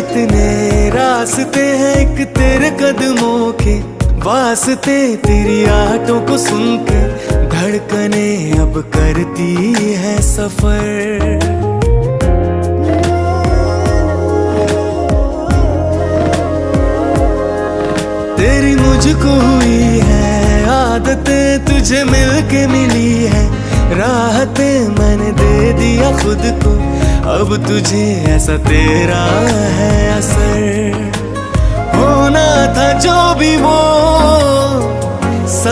इतने रास्ते हैं एक तेरे कदमों के वास्ते, तेरी आटों को सुन के धड़कने अब करती है सफर। तेरी मुझको हुई है आदतें, तुझे मिलके मिली है राहतें, मैंने दे दिया खुद को अब तुझे, ऐसा तेरा है असर। होना था जो भी वो